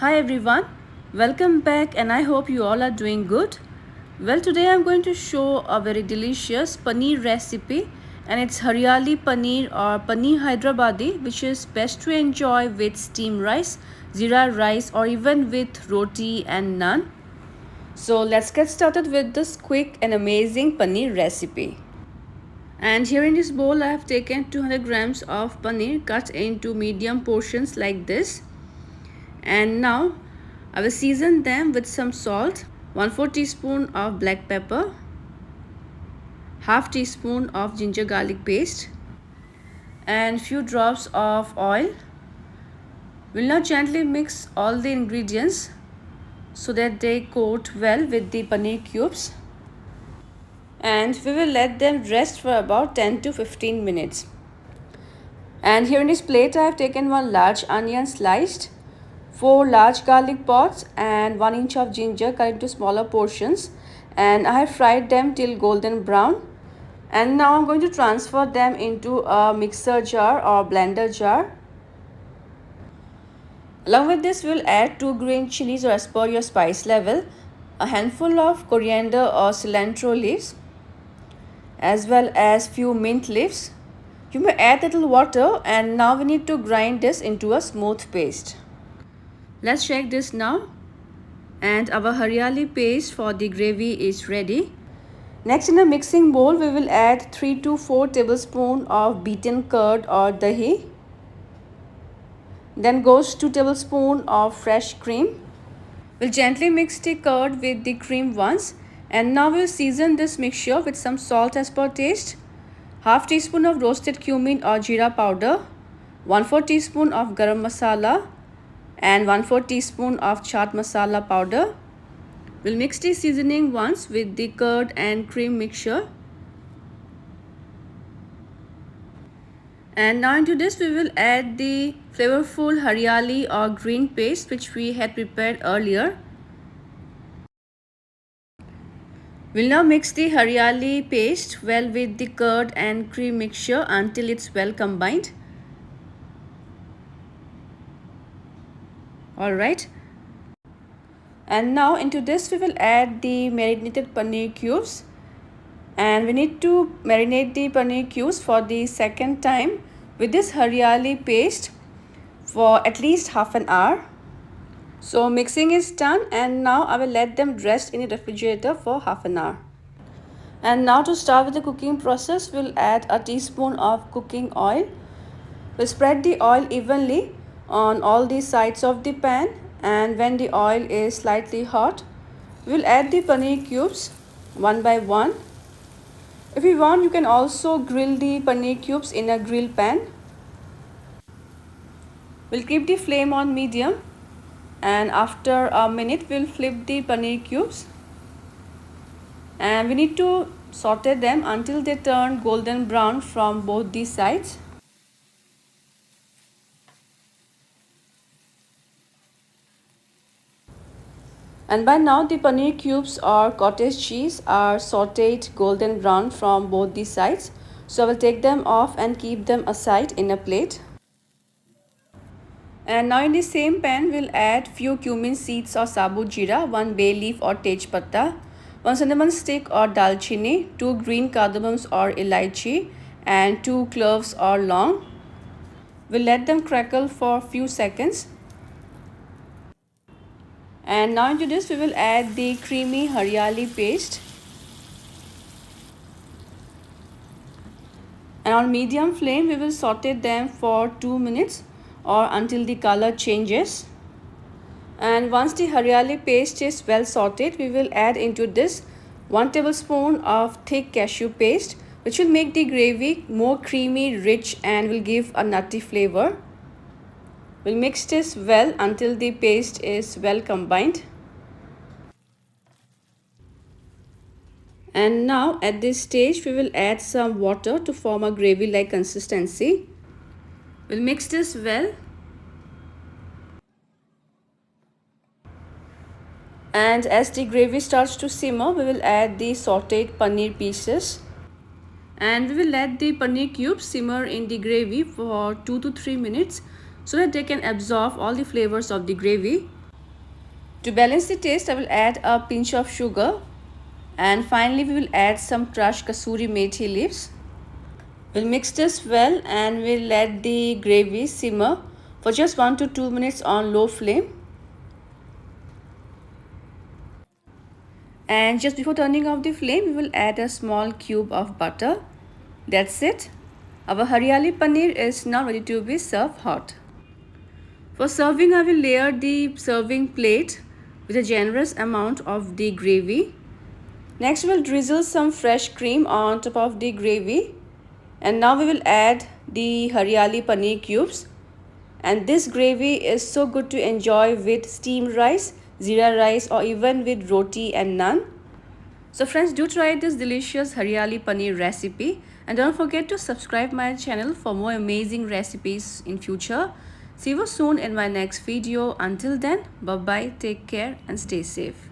Hi everyone, welcome back and I hope you all are doing good. Well, today I'm going to show a very delicious paneer recipe, and it's Hariyali Paneer or Paneer Hyderabadi, which is best to enjoy with steamed rice, zira rice, or even with roti and naan. So let's get started with this quick and amazing paneer recipe. And here in this bowl I have taken 200 grams of paneer cut into medium portions like this. And now I will season them with some salt, 1/4 teaspoon of black pepper, half teaspoon of ginger garlic paste, and few drops of oil. We'll now gently mix all the ingredients so that they coat well with the paneer cubes, and we will let them rest for about 10 to 15 minutes. And here in this plate I have taken one large onion sliced, 4 large garlic pods, and 1 inch of ginger cut into smaller portions, and I have fried them till golden brown. And now I'm going to transfer them into a mixer jar or blender jar. Along with this, we'll add 2 green chilies or as per your spice level, a handful of coriander or cilantro leaves, as well as few mint leaves. You may add a little water, and now we need to grind this into a smooth paste. Let's check this now, and our Hariyali paste for the gravy is ready. Next, in a mixing bowl we will add 3 to 4 tablespoons of beaten curd or dahi. Then goes 2 tablespoons of fresh cream. We'll gently mix the curd with the cream once, and now we'll season this mixture with some salt as per taste, half teaspoon of roasted cumin or jeera powder, 1/4 teaspoon of garam masala, and 1/4 teaspoon of chaat masala powder. We'll mix the seasoning once with the curd and cream mixture. And now into this we will add the flavorful hariyali or green paste which we had prepared earlier. We'll now mix the hariyali paste well with the curd and cream mixture until it's well combined. Alright. And now into this we will add the marinated paneer cubes, and we need to marinate the paneer cubes for the second time with this hariyali paste for at least half an hour. So mixing is done, and now I will let them rest in the refrigerator for half an hour. And now to start with the cooking process, we'll add a teaspoon of cooking oil. We'll spread the oil evenly on all the sides of the pan, and when the oil is slightly hot, we'll add the paneer cubes one by one. If you want, you can also grill the paneer cubes in a grill pan. We'll keep the flame on medium, and after a minute we'll flip the paneer cubes, and we need to saute them until they turn golden brown from both the sides. And by now the paneer cubes or cottage cheese are sauteed golden brown from both the sides. So I will take them off and keep them aside in a plate. And now in the same pan we'll add few cumin seeds or sabut jeera, 1 bay leaf or tej patta, 1 cinnamon stick or dalchini, 2 green cardamoms or elaichi, and 2 cloves or long. We'll let them crackle for few seconds. And now into this we will add the creamy hariyali paste, and on medium flame we will saute them for 2 minutes or until the color changes. And once the hariyali paste is well sauteed, we will add into this 1 tablespoon of thick cashew paste, which will make the gravy more creamy, rich, and will give a nutty flavor. We'll mix this well until the paste is well combined. And now at this stage we will add some water to form a gravy-like consistency. We'll mix this well. And as the gravy starts to simmer, we will add the sauteed paneer pieces. And we will let the paneer cubes simmer in the gravy for 2 to 3 minutes so that they can absorb all the flavors of the gravy. To balance the taste, I will add a pinch of sugar, and finally we will add some crushed kasoori methi leaves. We'll mix this well and we'll let the gravy simmer for just 1 to 2 minutes on low flame. And just before turning off the flame, we will add a small cube of butter. That's it. Our Hariyali Paneer is now ready to be served hot. For serving, I will layer the serving plate with a generous amount of the gravy. Next, we'll drizzle some fresh cream on top of the gravy. And now we will add the Hariyali Paneer cubes. And this gravy is so good to enjoy with steamed rice, zira rice, or even with roti and naan. So friends, do try this delicious Hariyali Paneer recipe, and don't forget to subscribe my channel for more amazing recipes in future. See you soon in my next video. Until then, bye bye, take care and stay safe.